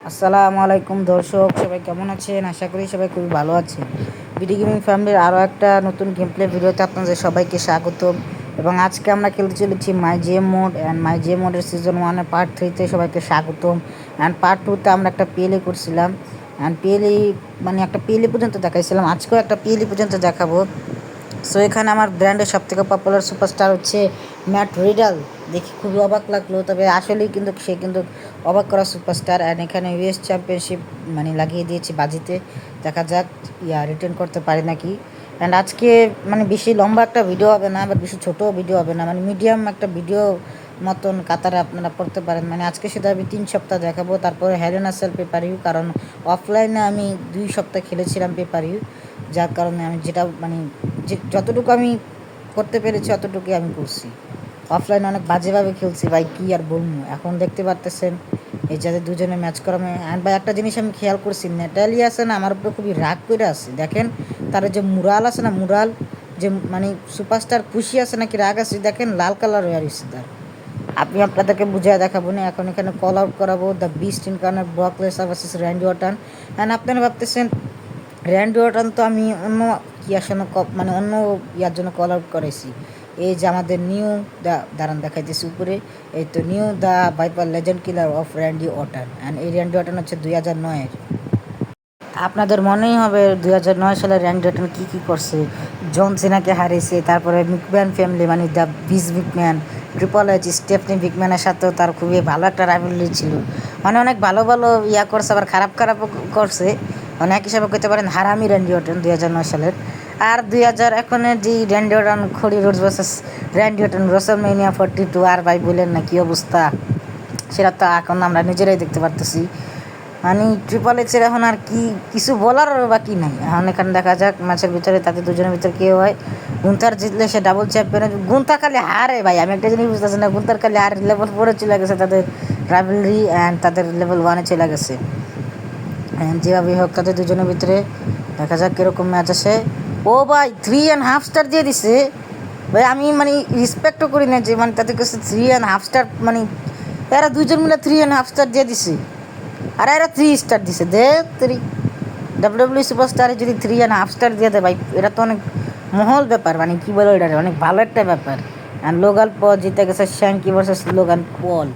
আসসালামু আলাইকুম দর্শক, সবাই কেমন আছেন? আশা করি সবাই খুবই ভালো আছেন। ভিডিও গেমিং ফ্যামিলির আরও একটা নতুন গেম প্লে ভিডিওতে আপনাদের সবাইকে স্বাগতম। এবং আজকে আমরা খেলতে চলেছি my GM mode, and my GM মোডের সিজন 1-এর পার্ট 3-তে সবাইকে স্বাগতম। অ্যান্ড পার্ট 2-তে আমরা একটা পিএলই করছিলাম, অ্যান্ড পিএলই মানে একটা পিএলই পর্যন্ত দেখাইছিলাম, আজকেও একটা পিএলই পর্যন্ত দেখাবো। সো এখানে আমার ব্র্যান্ডের সবথেকে পপুলার সুপারস্টার হচ্ছে ম্যাট রিডাল। দেখি খুবই অবাক লাগলো, তবে আসলেই কিন্তু সে কিন্তু অবাক করা সুপারস্টার। অ্যান্ড এখানে ইউএস চ্যাম্পিয়নশিপ লাগিয়ে দিয়েছি বাজিতে, দেখা যাক রিটার্ন করতে পারে নাকি। অ্যান্ড আজকে বেশি লম্বা একটা ভিডিও হবে না, আবার বেশি ছোটো ভিডিও হবে না, মিডিয়াম একটা ভিডিও মতন কাতারে আপনারা পড়তে পারেন। আজকে শুধু আমি 3 সপ্তাহ দেখাবো, তারপরে হ্যারেন আসেল পেপার ইউ, কারণ অফলাইনে আমি 2 সপ্তাহ খেলেছিলাম পেপার ইউ, যার কারণে আমি যেটা যে যতটুকু আমি করতে পেরেছি অতটুকুই আমি করছি। অফলাইনে অনেক বাজেভাবে খেলছি ভাই, কী আর বলবো। এখন দেখতে পারতেছেন এই যাদের দুজনে ম্যাচ করা অ্যান্ড ভাই একটা জিনিস আমি খেয়াল করছি, নেটালি আছে না আমার উপরে খুবই রাগ করে আছে। দেখেন তার যে মুরাল আছে না, মুরাল যে সুপারস্টার খুশি আছে নাকি রাগ আছে, দেখেন লাল কালার হয়ে আসছে তার। আমি আপনাদেরকে বুঝিয়ে দেখাবো না, এখন এখানে কল আউট করাবো the Beast Incarnate Brock Lesnar versus Randy Orton. And আপনারা ভাবতেছেন র্যান্ডি অর্টন তো আমি অন্য আসলে অন্য ইয়ার জন্য কল আউট করেছি। এই যে আমাদের নিউ দাঁড়ান দেখাইতেছি উপরে, এই তো new the Viper Legend Killer of Randy Orton. And এই র্যান্ডি অর্টন হচ্ছে 2009-এর। আপনাদের মনেই হবে 2009 সালে র্যান্ডি অর্টন কী করছে। জন সিনাকে হারিয়েছে, তারপরে মিকম্যান ফ্যামিলি দ্য বিজ মিকম্যান, ট্রিপল এইচ, স্টেফনি মিকম্যানের সাথেও তার খুবই ভালো একটা রাইভালরি ছিল। অনেক ভালো ভালো করছে, আবার খারাপ করছে। এক হিসাবে করতে পারেন হারামি র্যান্ডি অর্টন 2009 সালের। আর 2000 এখনের যে র্যান্ডি অর্টন খড়ি রোডস ভার্সেস র্যান্ডি অর্টন রসলমেনিয়া 42, আর ভাই বললেন না কী অবস্থা, সেটা তো এখন আমরা নিজেরাই দেখতে পারতেছি। ট্রিপল এইচের এখন আর কি কিছু বলার বাকি নাই। এখন এখানে দেখা যাক ম্যাচের ভিতরে তাদের দুজনের ভিতরে কে হয়। গুন্থার জিতলে সে ডাবল চ্যাম্পিয়ন। গুন্থার খালি হারে ভাই, আমি একটা জিনিস বুঝতেছি না, গুন্থার খালি হার লেভেল 4-এ চলে গেছে তাদের রাইভালরি, অ্যান্ড তাদের লেভেল 1-এ চলে গেছে। যেভাবে হোক তাদের দুজনের ভিতরে দেখা যাক কীরকম ম্যাচ আসে। ও ভাই 3.5 স্টার দিয়ে দিছে ভাই, আমি রেসপেক্টও করি না যে তাদের কাছে 3.5 স্টার, এরা দুজন মিলে 3.5 স্টার দিয়ে দিছে, আর এরা 3 স্টার দিছে। দে 3 ডাব্লিউডাব্লিউ সুপারস্টারে যদি 3.5 স্টার দিয়ে দেয় ভাই, এটা তো অনেক মহল ব্যাপার, কী বলো, এটা অনেক ভালো একটা ব্যাপার। অ্যান্ড লোগান পল জিতে গেছে Shanky versus Logan Paul.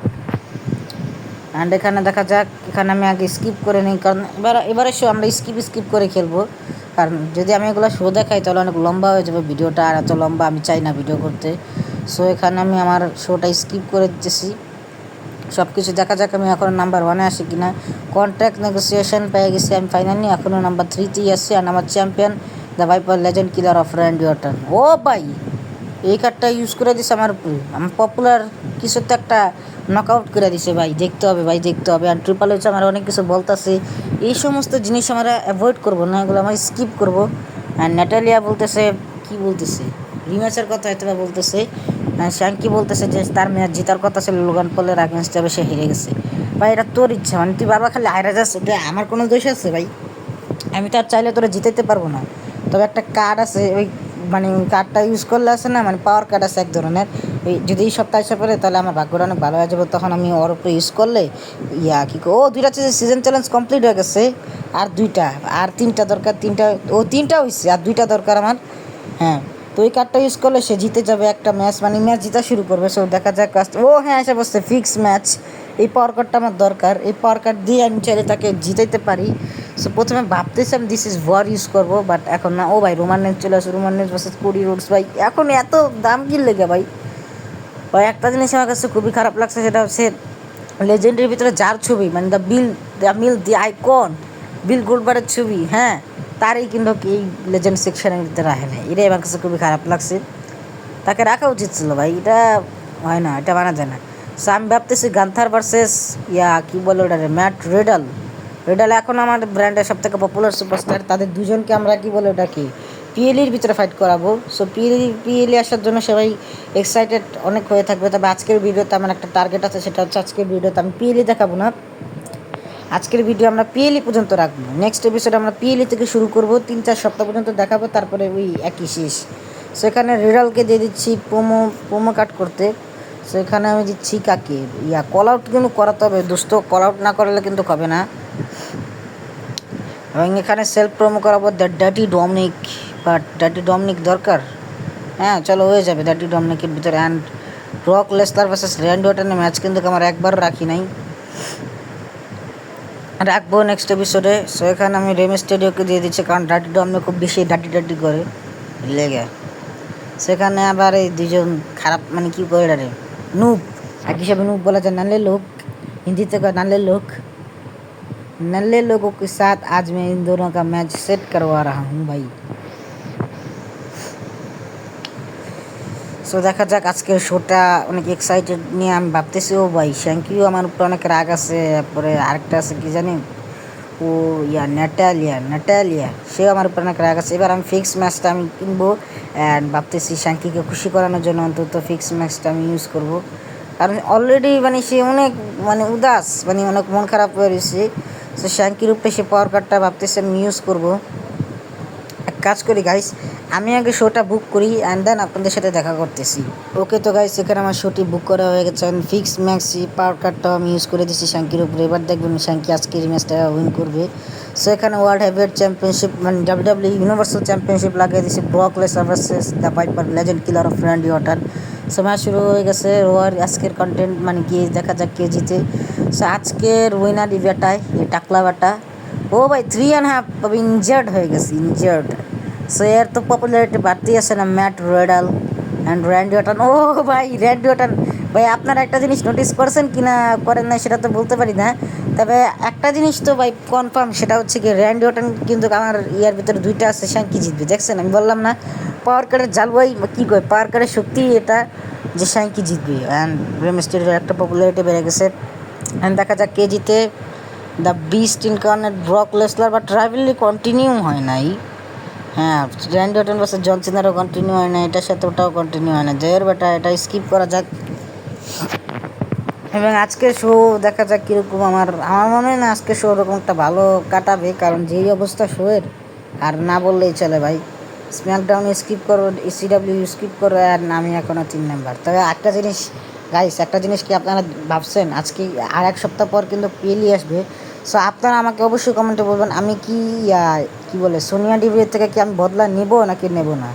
And এখানে দেখা যাক, এখানে আমি আগে স্কিপ করে নিই, কারণ এবারে শো আমরা স্কিপ করে খেলবো, কারণ যদি আমি এগুলো শো দেখাই তাহলে অনেক লম্বা হয়ে যাবে ভিডিওটা, আর এত লম্বা আমি চাই না ভিডিও করতে। সো এখানে আমি আমার শোটা স্কিপ করে দিতেছি, সব কিছু দেখা যাক আমি এখনও নাম্বার 1-এ আসি কিনা। কন্ট্রাক্ট নেগোসিয়েশন পেয়ে গেছি আমি ফাইনালি, এখনও নাম্বার 3-তেই আসছি। আর আমার champion the Viper Legend Killer of Randy Orton. ও ভাই এই কার্ডটা ইউজ করে দিছে আমার উপরে, আমার পপুলার কিছু তো একটা নকআউট করে দিছে ভাই, দেখতে হবে ভাই, দেখতে হবে। আর ট্রিপল এইচ আমার অনেক কিছু বলতেছে, এই সমস্ত জিনিস আমরা অ্যাভয়েড করবো না, এগুলো আমরা স্কিপ করবো। আর ন্যাটালিয়া বলতেছে, কি বলতেছে, রিম্যাচের কথা হয়তো বলতেছে। শ্যাঙ্কি বলতেছে যে তার ম্যাচ জেতার কথা ছিল লোগান পলের আগেনস্টে, হবে সে হেরে গেছে। ভাই এটা তোর ইচ্ছা, তুই বারবার খালি হারা যাচ্ছে, আমার কোনো দোষ আছে ভাই? আমি তো আর চাইলে তোরা জিতাইতে পারবো না। তবে একটা কার্ড আছে, ওই কার্ডটা ইউজ করলে আছে না, পাওয়ার কার্ড আছে এক ধরনের, ওই যদি এই সপ্তাহে এসে পড়ে তাহলে আমার ভাগ্যটা অনেক ভালো হয়ে যাবে। তখন আমি ওর উপরে ইউজ করলে ও 2টা সিজন চ্যালেঞ্জ কমপ্লিট হয়ে গেছে, আর 2টা, আর 3টা দরকার, 3টা হয়েছে, আর 2টা দরকার আমার। হ্যাঁ, তো ওই কার্ডটা ইউজ করলে সে জিতে যাবে একটা ম্যাচ, ম্যাচ জিতা শুরু করবে। সো দেখা যাক ও হ্যাঁ এসে বসছে ফিক্স ম্যাচ। এই পাওয়ার কার্ডটা আমার দরকার, এই পাওয়ার কার্ড দিয়ে আমি চাইলে তাকে জিতাইতে পারি। সো প্রথমে ভাবতেছিলাম দিস ইজ ওয়ার ইউজ করবো, বাট এখন না। ও ভাই রোমান নেজ চলে আসে, রোমান নেজ ভার্সেস কোডি রোডস। ভাই এখন এত দাম কি লেগে ভাই? ভাই একটা জিনিস আমার কাছে খুবই খারাপ লাগছে, সেটা হচ্ছে লেজেন্ডের ভিতরে যার ছবি দ্য মিল দি আইকন বিল গোল্ডবার্গের ছবি, হ্যাঁ তারই কিন্তু এই লেজেন্ড সেকশনের ভিতরে রাখে না, এটাই আমার কাছে খুবই খারাপ লাগছে। তাকে রাখা উচিত ছিল ভাই, এটা হয় না, এটা মানা যায় না। সো আমি ভাবতেছি গান্থার ভার্সেস কী বলে ওটা, ম্যাট রিডাল। এখন আমার ব্র্যান্ডের সব থেকে পপুলার সুপারস্টার, তাদের দুজনকে আমরা কী বলে ওটা কি পিএলির ভিতরে ফাইট করাবো। সো পিএলি আসার জন্য সবাই এক্সাইটেড অনেক হয়ে থাকবে। তবে আজকের ভিডিওতে আমার একটা টার্গেট আছে, সেটা হচ্ছে আজকের ভিডিওতে আমি পিএলি দেখাবো না, আজকের ভিডিও আমরা পিএলই পর্যন্ত রাখবো। নেক্সট এপিসোড আমরা পিএলই থেকে শুরু করবো, 3-4 সপ্তাহ পর্যন্ত দেখাবো, তারপরে ওই একই শেষ। সেখানে রিডালকে দিয়ে দিচ্ছি প্রোমো কাট করতে। সো এখানে আমি দিচ্ছি কাকে কল আউট কিন্তু করাতে হবে দোস্ত, কল আউট না করলে কিন্তু হবে না। এবং এখানে সেলফ প্রোমো করাবো the Dirty Dominik, but Dirty Dominik দরকার, হ্যাঁ চলো হয়ে যাবে ডার্টি ডমিনিকের ভিতরে। And Brock Lesnar versus Randy অর্টনের ম্যাচ কিন্তু আমার একবারও রাখি নাই, রাখবো নেক্সট এপিসোডে। সো এখানে আমি রেম স্টেডিওকে দিয়ে দিচ্ছি, কারণ ডার্টি ডমিনিক খুব বেশি ডার্টি করে লেগে। সেখানে আবার এই দুজন খারাপ মানে কি করে রে নুব, এক হিসাবে নুব বলা যায়, নালে লোক হিন্দিতে কয় नाले लोग, नल्ले लोगों के साथ आज मैं इन दोनों का मैच सेट करवा रहा हूँ भाई। সো দেখা যাক আজকের শোটা অনেক এক্সাইটেড নিয়ে আমি ভাবতেছি। ও ভাই শ্যাঙ্কিও আমার উপরে অনেক রাগ আছে, তারপরে আরেকটা আছে কি জানি ও নাটালিয়া সেও আমার উপরে অনেক রাগ আছে। এবার আমি ফিক্স ম্যাচটা আমি কিনবো অ্যান্ড ভাবতেছি শ্যাঙ্কিকে খুশি করানোর জন্য অন্তত ফিক্স ম্যাচটা আমি ইউজ করবো, কারণ অলরেডি মানে সে অনেক মানে উদাস, মানে অনেক মন খারাপ হয়ে রয়েছে। তো শ্যাঙ্কির উপরে সে পাওয়ার কার্ডটা ভাবতেছি আমি ইউজ করবো। এক কাজ করি গাইস, আমি আগে শোটা বুক করি অ্যান্ড দেন আপনাদের সাথে দেখা করতেছি। ওকে তো গাইস এখানে আমার শোটি বুক করা হয়ে গেছে, ফিক্স ম্যাক্সি পাওয়ার কার্ডটাও আমি ইউজ করে দিচ্ছি শ্যাঙ্কির উপরে। এবার দেখবেন শ্যাঙ্কি আজকের ম্যাচটা উইন করবে। সো এখানে ওয়ার্ল্ড হেভিওয়েট চ্যাম্পিয়নশিপ মানে ডাব্লিউডাব্লিউ ইউনিভার্সাল চ্যাম্পিয়নশিপ লাগিয়ে দিচ্ছি Brock Lesnar versus the Viper Legend Killer of Randy Orton. So match শুরু হয়ে গেছে। ওয়ার আজকের কন্টেন্ট মানে কি দেখা যাক কে জিতে। সো আজকের উইনার বেটায় এই টাকলা বেটা, ও ভাই 3.5 ইনজার্ড হয়ে গেছে, ইনজার্ড। সো এর তো পপুলারিটি বাড়তেই আছে না, ম্যাট রেডাল অ্যান্ড র্যান্ডি অর্টন। ও ভাই র্যান্ডি অর্টন ভাই, আপনারা একটা জিনিস নোটিস করছেন কি না করেন না সেটা তো বলতে পারি না, তবে একটা জিনিস তো ভাই কনফার্ম, সেটা হচ্ছে কি র্যান্ডি অর্টন কিন্তু আমার ইয়ার ভিতরে দুইটা আছে, শ্যাঙ্কি জিতবে। দেখছেন আমি বললাম না পাওয়ার কার্ডের জাল ভাই কী কয়, পাওয়ার কার্ডের শক্তি এটা যে শ্যাঙ্কি জিতবে। অ্যান্ড রেম স্টেডিওর একটা পপুলারিটি বেড়ে গেছে। অ্যান্ড দেখা যাক কে জিতে। The Beast Incarnate Brock Lesnar, but rivalry continue হয় নাই। হ্যাঁ র্যান্ডি অর্টন ভার্সেস জন সিনারও কন্টিনিউ হয় না, এটার সাথে ওটাও কন্টিনিউ হয় না। জয়ের বেটা এটা স্কিপ করা যাক। এবং আজকের শো দেখা যাক কীরকম। আমার মনে হয় না আজকের শো ওরকম একটা ভালো কাটাবে, কারণ যেই অবস্থা শোয়ের আর না বললেই চলে ভাই। স্ম্যাকডাউন স্কিপ করো, ইসিডাব্লিউ স্কিপ করো, আর আমি এখনও 3 নাম্বার। তবে একটা জিনিস গাইস, একটা জিনিস কি আপনারা ভাবছেন আজকে আর এক সপ্তাহ পর কিন্তু পিএলই আসবে। সো আপনারা আমাকে অবশ্যই কমেন্টে বলবেন আমি কি কি বলে সোনিয়া ডিভির থেকে কি আমি বদলা নেব নাকি নেব না।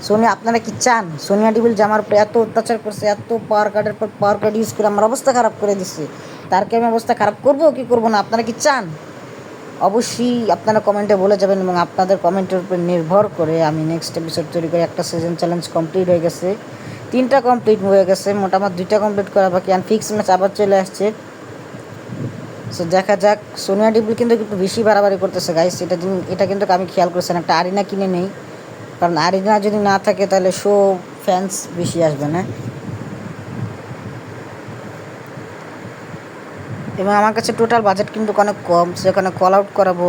সোনিয়া আপনারা কি চান সোনিয়া ডিভিল যে আমার উপরে এত অত্যাচার করছে, এত পাওয়ার কার্ডের পর পাওয়ার কার্ড ইউজ করে আমার অবস্থা খারাপ করে দিচ্ছে, তার কি আমি অবস্থা খারাপ করবো কি করবো না, আপনারা কি চান? অবশ্যই আপনারা কমেন্টে বলে যাবেন, এবং আপনাদের কমেন্টের উপর নির্ভর করে আমি নেক্সট এপিসোড তৈরি করে। একটা সিজন চ্যালেঞ্জ কমপ্লিট হয়ে গেছে, 3টা কমপ্লিট হয়ে গেছে, মোটামুটি 2টা কমপ্লিট করা বাকি। অ্যান্ড ফিক্স ম্যাচ আবার চলে আসছে। সো দেখা যাক। সোনিয়া ডিভিল কিন্তু একটু বেশি বাড়াবাড়ি করতেছে গাইস, এটা কিন্তু আমি খেয়াল করছেন। একটা আরিনা কিনে নেই, কারণ আরিনা যদি না থাকে তাহলে শো ফ্যান্স বেশি আসবে না। এবং আমার কাছে টোটাল বাজেট কিন্তু অনেক কম, সেখানে কল আউট করাবো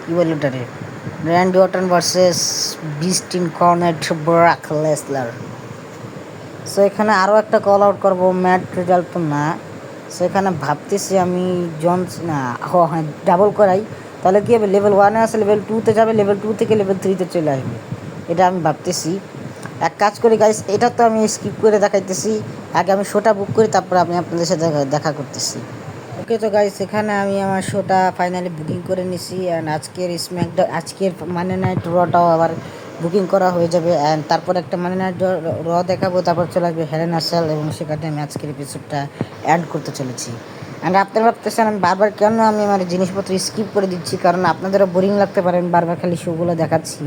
কী বলি ওটারে, Randy Orton versus Beast Incarnate Brock Lesnar. So এখানে আরও একটা কল আউট করবো, ম্যাট রেজাল্ট তো না। সেখানে ভাবতেছি আমি না হ্যাঁ ডাবল করাই, তাহলে কী হবে, লেভেল 1-এ আছে লেভেল 2-তে যাবে, লেভেল 2 থেকে লেভেল 3-তে চলে আসবে। এটা আমি ভাবতেছি। এক কাজ করি গাইস, এটা তো আমি স্কিপ করে দেখাইতেছি, আগে আমি শোটা বুক করি, তারপর আমি আপনাদের সাথে দেখা করতেছি। ওকে তো গাইস এখানে আমি আমার শোটা ফাইনালি বুকিং করে নিছি। অ্যান্ড আজকের মানি নাইট রটাও আবার বুকিং করা হয়ে যাবে। অ্যান্ড তারপর একটা মানি নাইট র দেখাবো, তারপর চলে আসবে হেলেন আর্সেল, এবং সেখানে আমি আজকের এপিসোডটা অ্যাড করতে চলেছি। অ্যান্ড আপনারা ভাবতেছেন আমি বারবার কেন আমি আমার জিনিসপত্র স্কিপ করে দিচ্ছি, কারণ আপনাদেরও বোরিং লাগতে পারেন বারবার খালি শোগুলো দেখাচ্ছি,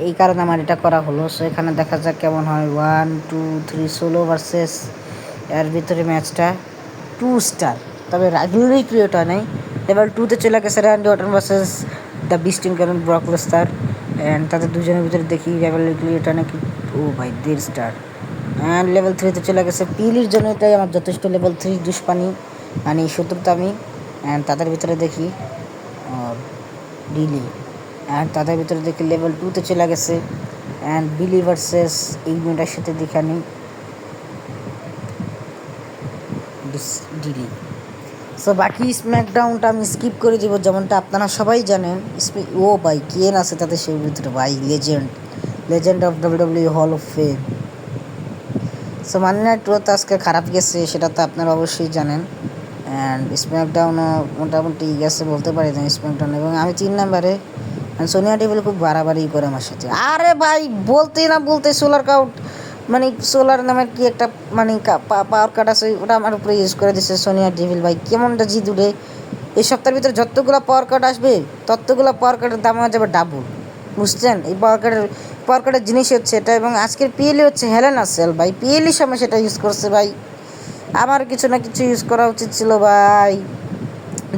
এই কারণে আমার এটা করা হলো। সো এখানে দেখা যাক কেমন হয়। 1 2 3 সোলো ভার্সেস এর ভিতরে ম্যাচটা 2 স্টার, তবে রাইভালরি ক্রিয়েট হয় নাই। লেভেল 2-তে চলে গেছে Randy Orton versus the Beast Incarnate Brock Lesnar. And তাদের দুজনের ভিতরে দেখি রাইভালরি ক্রিয়েট হয় নাকি। ও ভাই 1.5 স্টার। অ্যান্ড লেভেল 3-তে চলে গেছে পিলির জন্য, এটাই আমার যথেষ্ট। লেভেল 3 দুষ্পানি মানে শত্রুতা আমি। অ্যান্ড তাদের ভিতরে দেখি ডিলি, অ্যান্ড তাদের ভিতরে দেখি লেভেল 2-তে চলে গেছে। অ্যান্ড বিলি ভার্সেস এই মেয়েটার সাথে দেখা নেই ডিলি। সো বাকি স্ম্যাকডাউনটা আমি স্কিপ করে দিব, যেমনটা আপনারা সবাই জানেন। ও ভাই কেন আছে তাদের সেই ভিতরে ভাই, legend of WWE hall of fame. So money night র তো আজকে খারাপ গেছে, সেটা তো আপনারা অবশ্যই জানেন। অ্যান্ড স্ম্যাকডাউনও মোটামুটি গেছে বলতে পারি না স্ম্যাকডাউন। এবং আমি 3 নাম্বারে, সোনিয়া ডেভিল খুব বাড়াবাড়ি করে আমার সাথে। আরে ভাই বলতে না বলতে সোলার কাউট, মানে সোলার নামের কি একটা মানে পাওয়ার কার্ড আছে, ওটা আমার উপরে ইউজ করে দিচ্ছে সোনিয়া ডেভিল। ভাই কেমনটা জি দূরে, এই সপ্তাহের ভিতরে যতগুলো পাওয়ার কার্ড আসবে ততগুলো পাওয়ার কার্ডের দাম হয়ে যাবে ডাবল, বুঝছেন? এই পাওয়ার কার্ডের জিনিস হচ্ছে এটা। এবং আজকের পিএলই হচ্ছে হেলেন আসেল ভাই, পিএলই সামনে সেটা ইউজ করছে ভাই। আমার কিছু না কিছু ইউজ করা উচিত ছিল ভাই।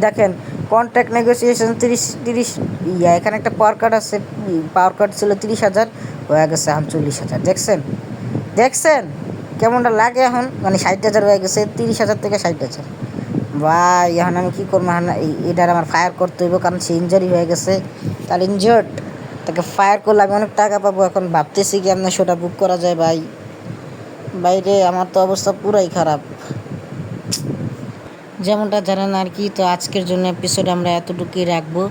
দেখেন কন্ট্রাক্ট নেগোসিয়েশন 30 এখানে একটা পাওয়ার কার্ড আছে, পাওয়ার কার্ড ছিল 30,000, হয়ে গেছে এখন 40,000। দেখছেন কেমনটা লাগে এখন, মানে 60,000 হয়ে গেছে, 30,000 থেকে 60,000। ভাই এখন আমি কী করবো, এখন এটার আমার ফায়ার করতে হইব, কারণ সে ইনজারি হয়ে গেছে। তাহলে ইনজার্ড, তাকে ফায়ার করলে আমি অনেক টাকা পাবো। এখন ভাবতেছি কি আপনার শোটা বুক করা যায় ভাই। বাইরে আমার তো অবস্থা পুরাই খারাপ, যেমনটা জানেন আর কি। তো আজকের জন্য এপিসোড আমরা এতটুকুই রাখবো।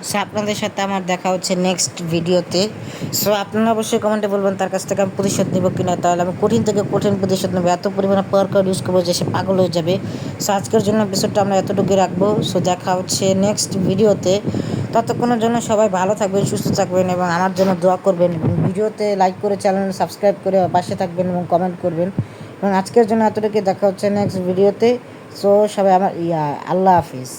সো আপনাদের সাথে আমার দেখা হচ্ছে নেক্সট ভিডিওতে। সো আপনারা অবশ্যই কমেন্টে বলবেন তার কাছ থেকে আমি প্রতিশোধ নেবো কিনা, তাহলে আমি কঠিন থেকে কঠিন প্রতিশোধ নেবো, এত পরিমাণে পাওয়ার কার্ড ইউজ করবো যে সে পাগল হয়ে যাবে। সো আজকের জন্য এপিসোডটা আমরা এতটুকুই রাখবো। সো দেখা হচ্ছে নেক্সট ভিডিওতে। ততক্ষণের জন্য সবাই ভালো থাকবেন, সুস্থ থাকবেন এবং আমার জন্য দোয়া করবেন। ভিডিওতে লাইক করে চ্যানেল সাবস্ক্রাইব করে পাশে থাকবেন এবং কমেন্ট করবেন। এবং আজকের জন্য এতটুকুই, দেখা হচ্ছে নেক্সট ভিডিওতে। সো সবাই আমার আল্লাহ হাফিজ।